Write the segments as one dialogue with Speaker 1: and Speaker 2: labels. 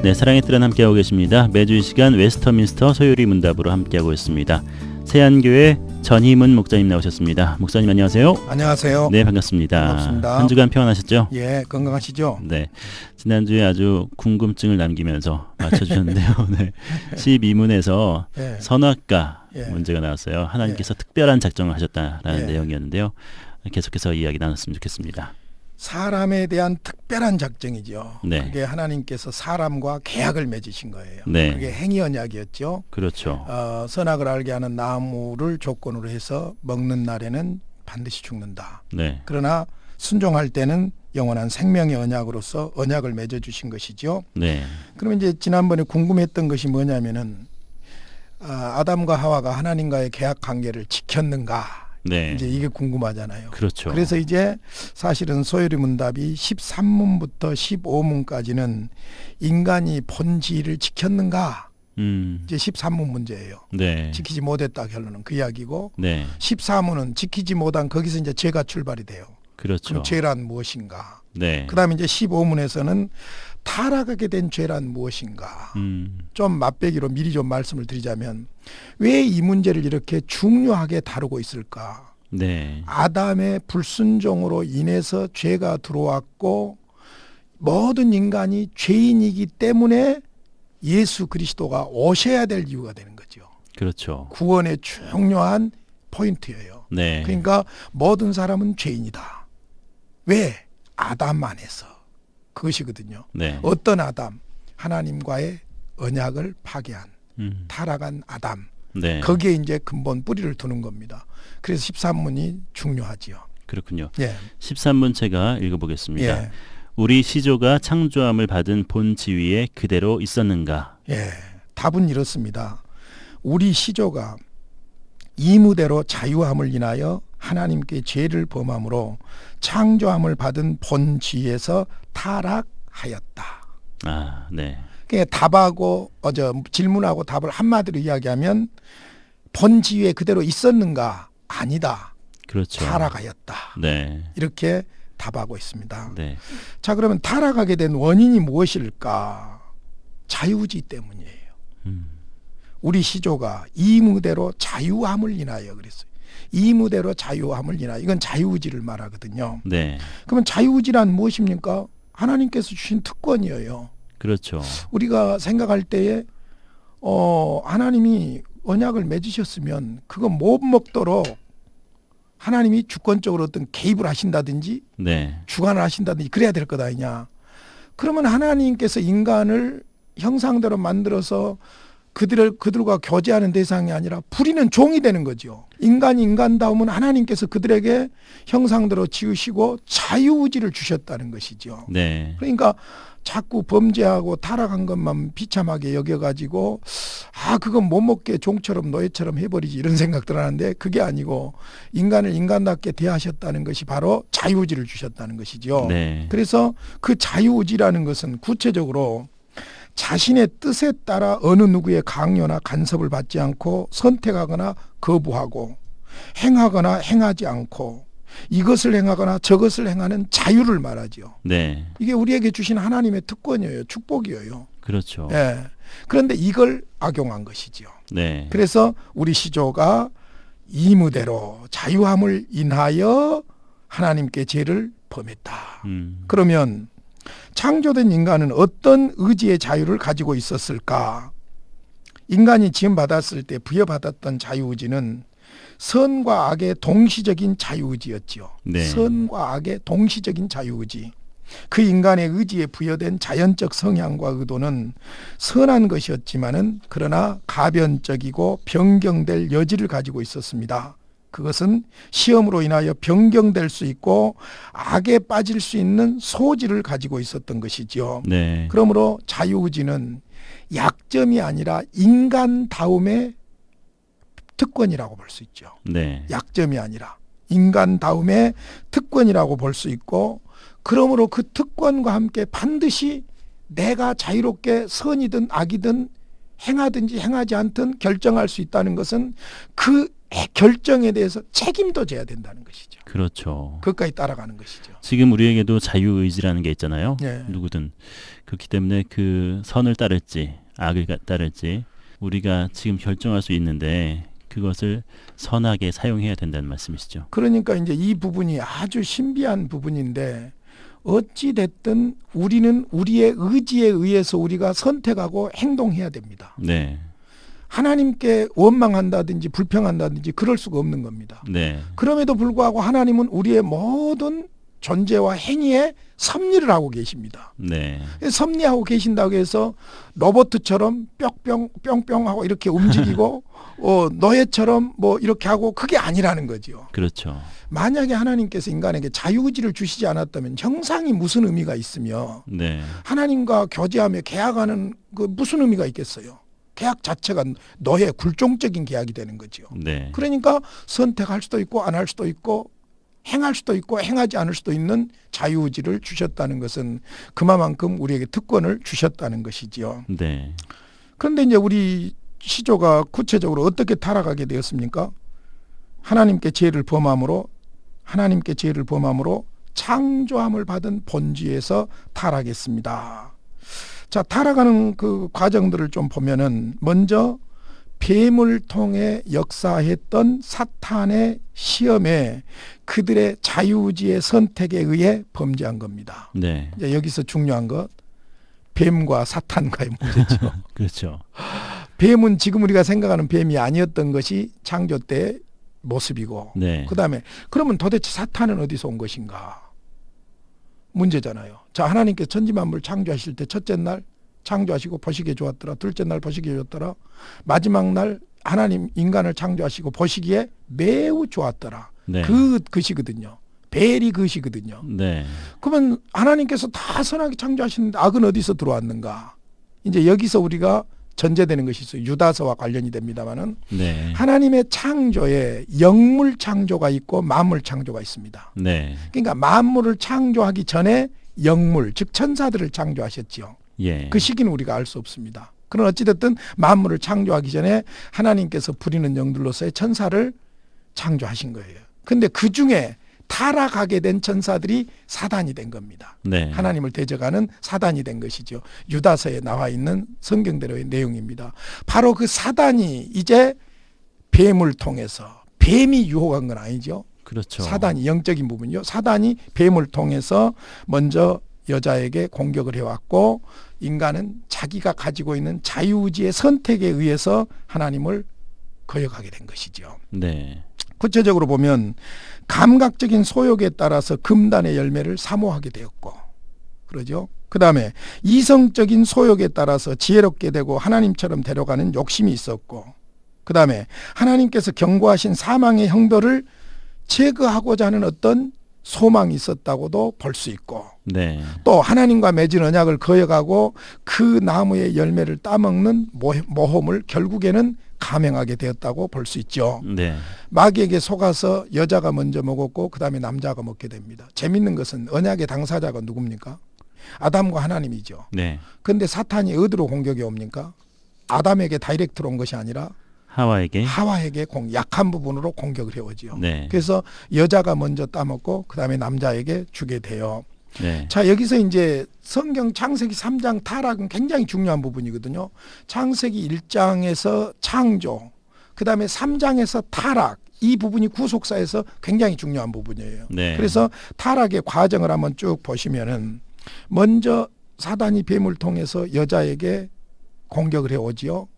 Speaker 1: 네, 사랑의 틀은 함께하고 계십니다. 매주 이 시간 웨스터민스터 소요리 문답으로 함께하고 있습니다. 세안교회 전희문 목사님 나오셨습니다. 목사님 안녕하세요.
Speaker 2: 안녕하세요.
Speaker 1: 네, 반갑습니다.
Speaker 2: 반갑습니다.
Speaker 1: 한 주간 평안하셨죠?
Speaker 2: 예, 건강하시죠?
Speaker 1: 네, 지난주에 아주 궁금증을 남기면서 맞춰주셨는데요. 네, 12문에서
Speaker 2: 예.
Speaker 1: 선악과
Speaker 2: 예.
Speaker 1: 문제가 나왔어요. 하나님께서 특별한 작정을 하셨다라는
Speaker 2: 예.
Speaker 1: 내용이었는데요. 계속해서 이야기 나눴으면 좋겠습니다.
Speaker 2: 사람에 대한 특별한 작정이죠.
Speaker 1: 네.
Speaker 2: 그게 하나님께서 사람과 계약을 맺으신 거예요.
Speaker 1: 네.
Speaker 2: 그게 행위 언약이었죠.
Speaker 1: 그렇죠.
Speaker 2: 선악을 알게 하는 나무를 조건으로 해서 먹는 날에는 반드시 죽는다.
Speaker 1: 네,
Speaker 2: 그러나 순종할 때는 영원한 생명의 언약으로서 언약을 맺어주신 것이죠.
Speaker 1: 네,
Speaker 2: 그러면 이제 지난번에 궁금했던 것이 뭐냐면은 아담과 하와가 하나님과의 계약 관계를 지켰는가?
Speaker 1: 네.
Speaker 2: 이제 이게 궁금하잖아요.
Speaker 1: 그렇죠.
Speaker 2: 그래서 이제 사실은 소요리 문답이 13문부터 15문까지는 인간이 본질을 지켰는가? 이제 13문 문제예요.
Speaker 1: 네,
Speaker 2: 지키지 못했다 결론은 그 이야기고
Speaker 1: 네,
Speaker 2: 14문은 지키지 못한 거기서 이제 죄가 출발이 돼요.
Speaker 1: 그렇죠.
Speaker 2: 그럼 죄란 무엇인가?
Speaker 1: 네,
Speaker 2: 그다음에 이제 15문에서는 타락하게 된 죄란 무엇인가? 좀 맛배기로 미리 좀 말씀을 드리자면 왜 이 문제를 이렇게 중요하게 다루고 있을까?
Speaker 1: 네,
Speaker 2: 아담의 불순종으로 인해서 죄가 들어왔고 모든 인간이 죄인이기 때문에 예수 그리스도가 오셔야 될 이유가 되는 거죠.
Speaker 1: 그렇죠.
Speaker 2: 구원의 중요한 포인트예요.
Speaker 1: 네,
Speaker 2: 그러니까 모든 사람은 죄인이다. 왜? 아담 안에서. 그것이거든요.
Speaker 1: 네,
Speaker 2: 어떤 아담? 하나님과의 언약을 파괴한 타락한 아담.
Speaker 1: 네,
Speaker 2: 거기에 이제 근본 뿌리를 두는 겁니다. 그래서 13문이 중요하지요.
Speaker 1: 그렇군요.
Speaker 2: 예.
Speaker 1: 13문 제가 읽어보겠습니다.
Speaker 2: 예.
Speaker 1: 우리 시조가 창조함을 받은 본 지위에 그대로 있었는가?
Speaker 2: 예. 답은 이렇습니다. 우리 시조가 이무대로 자유함을 인하여 하나님께 죄를 범함으로 창조함을 받은 본 지위에서 타락하였다.
Speaker 1: 아, 네,
Speaker 2: 그러니까 답하고 질문하고 답을 한마디로 이야기하면 본 지위에 그대로 있었는가? 아니다.
Speaker 1: 그렇죠.
Speaker 2: 타락하였다.
Speaker 1: 네,
Speaker 2: 이렇게 답하고 있습니다.
Speaker 1: 네,
Speaker 2: 자, 그러면 타락하게 된 원인이 무엇일까? 자유의지 때문이에요. 우리 시조가 이무대로 자유함을 인하여 그랬어요. 이무대로 자유함을 인하여. 이건 자유의지를 말하거든요.
Speaker 1: 네,
Speaker 2: 그러면 자유의지란 무엇입니까? 하나님께서 주신 특권이에요.
Speaker 1: 그렇죠.
Speaker 2: 우리가 생각할 때에 하나님이 언약을 맺으셨으면 그거 못 먹도록 하나님이 주권적으로 어떤 개입을 하신다든지
Speaker 1: 네,
Speaker 2: 주관을 하신다든지 그래야 될 것 아니냐. 그러면 하나님께서 인간을 형상대로 만들어서 그들과 교제하는 대상이 아니라 부리는 종이 되는 거죠. 인간이 인간다움은 하나님께서 그들에게 형상대로 지으시고 자유의지를 주셨다는 것이죠.
Speaker 1: 네,
Speaker 2: 그러니까 자꾸 범죄하고 타락한 것만 비참하게 여겨가지고 그건 못 먹게 종처럼 노예처럼 해버리지 이런 생각들 하는데 그게 아니고 인간을 인간답게 대하셨다는 것이 바로 자유의지를 주셨다는 것이죠.
Speaker 1: 네,
Speaker 2: 그래서 그 자유의지라는 것은 구체적으로 자신의 뜻에 따라 어느 누구의 강요나 간섭을 받지 않고 선택하거나 거부하고 행하거나 행하지 않고 이것을 행하거나 저것을 행하는 자유를 말하죠.
Speaker 1: 네,
Speaker 2: 이게 우리에게 주신 하나님의 특권이에요. 축복이에요.
Speaker 1: 그렇죠.
Speaker 2: 예. 그런데 이걸 악용한 것이죠.
Speaker 1: 네,
Speaker 2: 그래서 우리 시조가 이무대로 자유함을 인하여 하나님께 죄를 범했다. 그러면 창조된 인간은 어떤 의지의 자유를 가지고 있었을까? 인간이 지음받았을 때 부여받았던 자유의지는 선과 악의 동시적인 자유의지였지요.
Speaker 1: 네.
Speaker 2: 선과 악의 동시적인 자유의지. 그 인간의 의지에 부여된 자연적 성향과 의도는 선한 것이었지만은 그러나 가변적이고 변경될 여지를 가지고 있었습니다. 그것은 시험으로 인하여 변경될 수 있고 악에 빠질 수 있는 소질을 가지고 있었던 것이죠.
Speaker 1: 네,
Speaker 2: 그러므로 자유의지는 약점이 아니라 인간다움의 특권이라고 볼 수 있죠.
Speaker 1: 네,
Speaker 2: 약점이 아니라 인간다움의 특권이라고 볼 수 있고 그러므로 그 특권과 함께 반드시 내가 자유롭게 선이든 악이든 행하든지 행하지 않든 결정할 수 있다는 것은 그 결정에 대해서 책임도 져야 된다는 것이죠.
Speaker 1: 그렇죠.
Speaker 2: 그것까지 따라가는 것이죠.
Speaker 1: 지금 우리에게도 자유의지라는 게 있잖아요.
Speaker 2: 예.
Speaker 1: 누구든. 그렇기 때문에 그 선을 따를지 악을 따를지 우리가 지금 결정할 수 있는데 그것을 선하게 사용해야 된다는 말씀이시죠.
Speaker 2: 그러니까 이제 이 부분이 아주 신비한 부분인데 어찌 됐든 우리는 우리의 의지에 의해서 우리가 선택하고 행동해야 됩니다.
Speaker 1: 네.
Speaker 2: 하나님께 원망한다든지 불평한다든지 그럴 수가 없는 겁니다.
Speaker 1: 네.
Speaker 2: 그럼에도 불구하고 하나님은 우리의 모든 존재와 행위에 섭리를 하고 계십니다.
Speaker 1: 네.
Speaker 2: 섭리하고 계신다고 해서 로봇처럼 뿅뿅 하고 이렇게 움직이고 노예처럼 뭐 이렇게 하고 그게 아니라는 거죠.
Speaker 1: 그렇죠.
Speaker 2: 만약에 하나님께서 인간에게 자유의지를 주시지 않았다면 형상이 무슨 의미가 있으며
Speaker 1: 네.
Speaker 2: 하나님과 교제하며 계약하는 그 무슨 의미가 있겠어요. 계약 자체가 노예 굴종적인 계약이 되는 거죠.
Speaker 1: 네.
Speaker 2: 그러니까 선택할 수도 있고 안 할 수도 있고 행할 수도 있고 행하지 않을 수도 있는 자유의지를 주셨다는 것은 그만큼 우리에게 특권을 주셨다는 것이지요.
Speaker 1: 네.
Speaker 2: 그런데 이제 우리 시조가 구체적으로 어떻게 타락하게 되었습니까? 하나님께 죄를 범함으로 창조함을 받은 본주에서 타락했습니다. 자, 타락하는 그 과정들을 좀 보면은 먼저 뱀을 통해 역사했던 사탄의 시험에 그들의 자유의지의 선택에 의해 범죄한 겁니다.
Speaker 1: 네.
Speaker 2: 이제 여기서 중요한 것 뱀과 사탄과의 문제죠.
Speaker 1: 그렇죠.
Speaker 2: 뱀은 지금 우리가 생각하는 뱀이 아니었던 것이 창조 때의 모습이고
Speaker 1: 네.
Speaker 2: 그다음에 그러면 도대체 사탄은 어디서 온 것인가? 문제잖아요. 자, 하나님께서 천지만물 창조하실 때 첫째 날 창조하시고 보시기에 좋았더라. 둘째 날 보시기에 좋았더라. 마지막 날 하나님 인간을 창조하시고 보시기에 매우 좋았더라.
Speaker 1: 네.
Speaker 2: 그 것이거든요. 벨이 그것이거든요.
Speaker 1: 네.
Speaker 2: 그러면 하나님께서 다 선하게 창조하시는데 악은 어디서 들어왔는가? 이제 여기서 우리가 전제되는 것이 있어요. 유다서와 관련이 됩니다만은
Speaker 1: 네.
Speaker 2: 하나님의 창조에 영물 창조가 있고 만물 창조가 있습니다.
Speaker 1: 네.
Speaker 2: 그러니까 만물을 창조하기 전에 영물, 즉 천사들을 창조하셨지요.
Speaker 1: 예.
Speaker 2: 그 시기는 우리가 알 수 없습니다. 그러나 어찌됐든 만물을 창조하기 전에 하나님께서 부리는 영들로서의 천사를 창조하신 거예요. 근데 그 중에 타락하게 된 천사들이 사단이 된 겁니다.
Speaker 1: 네.
Speaker 2: 하나님을 대적하는 사단이 된 것이죠. 유다서에 나와 있는 성경대로의 내용입니다. 바로 그 사단이 이제 뱀을 통해서 뱀이 유혹한 건 아니죠.
Speaker 1: 그렇죠.
Speaker 2: 사단이 영적인 부분이요. 사단이 뱀을 통해서 먼저 여자에게 공격을 해왔고 인간은 자기가 가지고 있는 자유의지의 선택에 의해서 하나님을 거역하게 된 것이죠.
Speaker 1: 네.
Speaker 2: 구체적으로 보면 감각적인 소욕에 따라서 금단의 열매를 사모하게 되었고 그러죠. 그 다음에 이성적인 소욕에 따라서 지혜롭게 되고 하나님처럼 데려가는 욕심이 있었고 그 다음에 하나님께서 경고하신 사망의 형벌을 제거하고자 하는 어떤 소망이 있었다고도 볼 수 있고
Speaker 1: 네.
Speaker 2: 또 하나님과 맺은 언약을 거역하고 그 나무의 열매를 따먹는 모험을 결국에는 감행하게 되었다고 볼 수 있죠.
Speaker 1: 네.
Speaker 2: 마귀에게 속아서 여자가 먼저 먹었고 그 다음에 남자가 먹게 됩니다. 재밌는 것은 언약의 당사자가 누굽니까? 아담과 하나님이죠.
Speaker 1: 네.
Speaker 2: 그런데 사탄이 어디로 공격이 옵니까? 아담에게 다이렉트로 온 것이 아니라
Speaker 1: 하와에게.
Speaker 2: 하와에게 약한 부분으로 공격을 해오지요.
Speaker 1: 네.
Speaker 2: 그래서 여자가 먼저 따먹고 그 다음에 남자에게 주게 돼요.
Speaker 1: 네.
Speaker 2: 자, 여기서 이제 성경 창세기 3장 타락은 굉장히 중요한 부분이거든요. 창세기 1장에서 창조, 그 다음에 3장에서 타락, 이 부분이 구속사에서 굉장히 중요한 부분이에요.
Speaker 1: 네.
Speaker 2: 그래서 타락의 과정을 한번 쭉 보시면은 먼저 사단이 뱀을 통해서 여자에게 공격을 해오지요.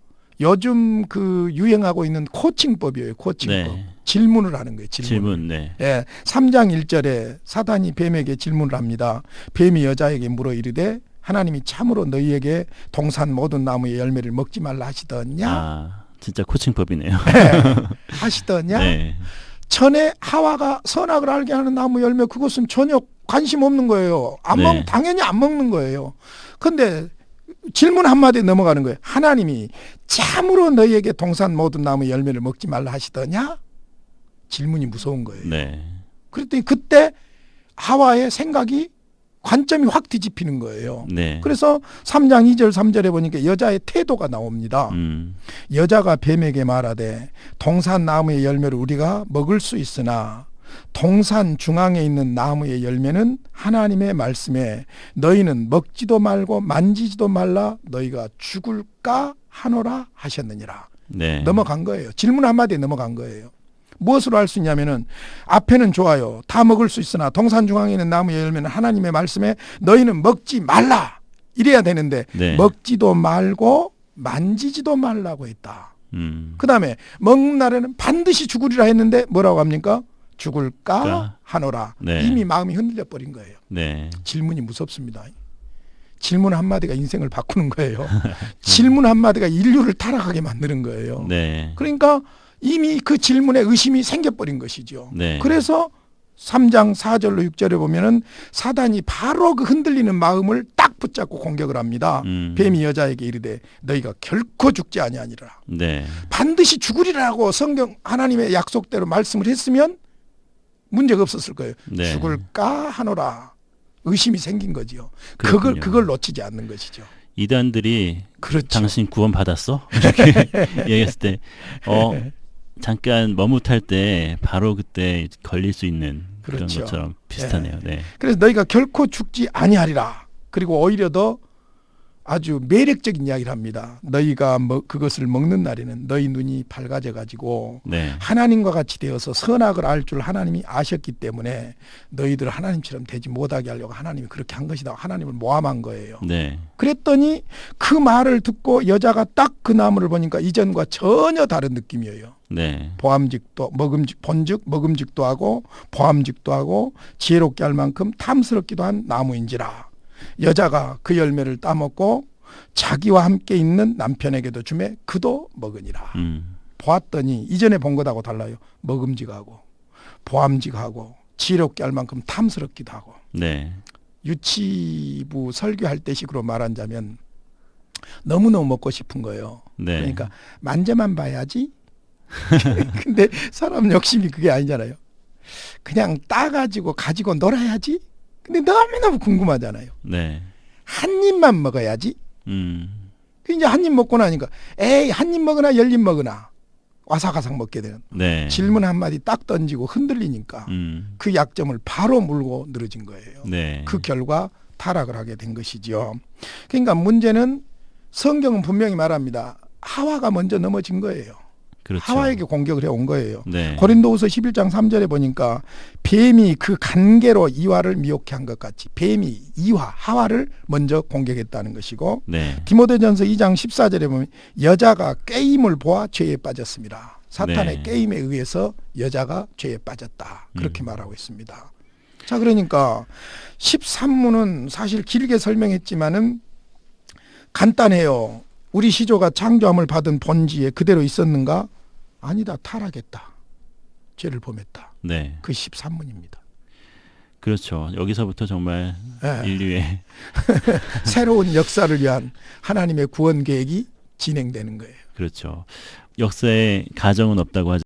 Speaker 2: 요즘 그 유행하고 있는 코칭법이에요. 코칭법.
Speaker 1: 네.
Speaker 2: 질문을 하는 거예요.
Speaker 1: 질문. 네.
Speaker 2: 예, 3장 1절에 사단이 뱀에게 질문을 합니다. 뱀이 여자에게 물어 이르되 하나님이 참으로 너희에게 동산 모든 나무의 열매를 먹지 말라 하시더냐?
Speaker 1: 아, 진짜 코칭법이네요.
Speaker 2: 네. 하시더냐?
Speaker 1: 네.
Speaker 2: 전에 하와가 선악을 알게 하는 나무 열매 그것은 전혀 관심 없는 거예요.
Speaker 1: 네.
Speaker 2: 당연히 안 먹는 거예요. 그런데 질문 한마디에 넘어가는 거예요. 하나님이 참으로 너희에게 동산 모든 나무 열매를 먹지 말라 하시더냐? 질문이 무서운 거예요.
Speaker 1: 네.
Speaker 2: 그랬더니 그때 하와의 생각이 관점이 확 뒤집히는 거예요.
Speaker 1: 네.
Speaker 2: 그래서 3장 2절 3절에 보니까 여자의 태도가 나옵니다. 여자가 뱀에게 말하되 동산 나무의 열매를 우리가 먹을 수 있으나 동산 중앙에 있는 나무의 열매는 하나님의 말씀에 너희는 먹지도 말고 만지지도 말라 너희가 죽을까 하노라 하셨느니라.
Speaker 1: 네.
Speaker 2: 넘어간 거예요. 질문 한마디에 넘어간 거예요. 무엇으로 할 수 있냐면은 앞에는 좋아요. 다 먹을 수 있으나 동산 중앙에 있는 나무의 열매는 하나님의 말씀에 너희는 먹지 말라. 이래야 되는데
Speaker 1: 네.
Speaker 2: 먹지도 말고 만지지도 말라고 했다. 그 다음에 먹는 날에는 반드시 죽으리라 했는데 뭐라고 합니까? 죽을까 하노라.
Speaker 1: 네.
Speaker 2: 이미 마음이 흔들려 버린 거예요.
Speaker 1: 네.
Speaker 2: 질문이 무섭습니다. 질문 한마디가 인생을 바꾸는 거예요. 질문 한마디가 인류를 타락하게 만드는 거예요.
Speaker 1: 네.
Speaker 2: 그러니까 이미 그 질문에 의심이 생겨버린 것이죠.
Speaker 1: 네.
Speaker 2: 그래서 3장 4절로 6절에 보면은 사단이 바로 그 흔들리는 마음을 딱 붙잡고 공격을 합니다. 뱀이 여자에게 이르되 너희가 결코 죽지 아니하니라.
Speaker 1: 네.
Speaker 2: 반드시 죽으리라고 성경 하나님의 약속대로 말씀을 했으면 문제가 없었을 거예요.
Speaker 1: 네.
Speaker 2: 죽을까 하노라. 의심이 생긴 거지요.
Speaker 1: 그렇군요.
Speaker 2: 그걸 놓치지 않는 것이죠.
Speaker 1: 이단들이
Speaker 2: 그렇죠.
Speaker 1: 당신 구원 받았어? 이렇게 얘기했을 때 잠깐 머뭇할 때 바로 그때 걸릴 수 있는 그런
Speaker 2: 그렇죠.
Speaker 1: 것처럼 비슷하네요. 네.
Speaker 2: 그래서 너희가 결코 죽지 아니하리라. 그리고 오히려 더 아주 매력적인 이야기를 합니다. 너희가 그것을 먹는 날에는 너희 눈이 밝아져 가지고
Speaker 1: 네.
Speaker 2: 하나님과 같이 되어서 선악을 알 줄 하나님이 아셨기 때문에 너희들 하나님처럼 되지 못하게 하려고 하나님이 그렇게 한 것이다. 하나님을 모함한 거예요.
Speaker 1: 네.
Speaker 2: 그랬더니 그 말을 듣고 여자가 딱 그 나무를 보니까 이전과 전혀 다른 느낌이에요.
Speaker 1: 네.
Speaker 2: 보암직도 본즉 먹음직도 하고 보암직도 하고 지혜롭게 할 만큼 탐스럽기도 한 나무인지라. 여자가 그 열매를 따먹고 자기와 함께 있는 남편에게도 주매 그도 먹으니라. 보았더니 이전에 본 것하고 달라요. 먹음직하고 보암직하고 지혜롭게 할 만큼 탐스럽기도 하고.
Speaker 1: 네.
Speaker 2: 유치부 설교할 때 식으로 말한다면 너무너무 먹고 싶은 거예요.
Speaker 1: 네.
Speaker 2: 그러니까 만져만 봐야지. 근데 사람 욕심이 그게 아니잖아요. 그냥 따가지고 가지고 놀아야지. 근데 너무너무 궁금하잖아요.
Speaker 1: 네.
Speaker 2: 한 입만 먹어야지. 그 이제 한 입 먹고 나니까 에이 한 입 먹으나 10입 먹으나 와사가삭 먹게 되는.
Speaker 1: 네.
Speaker 2: 질문 한마디 딱 던지고 흔들리니까 그 약점을 바로 물고 늘어진 거예요.
Speaker 1: 네.
Speaker 2: 그 결과 타락을 하게 된 것이죠. 그러니까 문제는 성경은 분명히 말합니다. 하와가 먼저 넘어진 거예요.
Speaker 1: 그렇죠.
Speaker 2: 하와에게 공격을 해온 거예요.
Speaker 1: 네.
Speaker 2: 고린도후서 11장 3절에 보니까 뱀이 그 간계로 이와를 미혹해 한 것 같이 뱀이 하와를 먼저 공격했다는 것이고
Speaker 1: 네.
Speaker 2: 디모데전서 2장 14절에 보면 여자가 게임을 보아 죄에 빠졌습니다. 사탄의
Speaker 1: 네.
Speaker 2: 게임에 의해서 여자가 죄에 빠졌다. 그렇게 말하고 있습니다. 자, 그러니까 13문은 사실 길게 설명했지만은 간단해요. 우리 시조가 창조함을 받은 본지에 그대로 있었는가? 아니다. 타락했다. 죄를 범했다.
Speaker 1: 네.
Speaker 2: 그 13문입니다.
Speaker 1: 그렇죠. 여기서부터 정말
Speaker 2: 네.
Speaker 1: 인류의
Speaker 2: 새로운 역사를 위한 하나님의 구원 계획이 진행되는 거예요.
Speaker 1: 그렇죠. 역사에 가정은 없다고 하죠.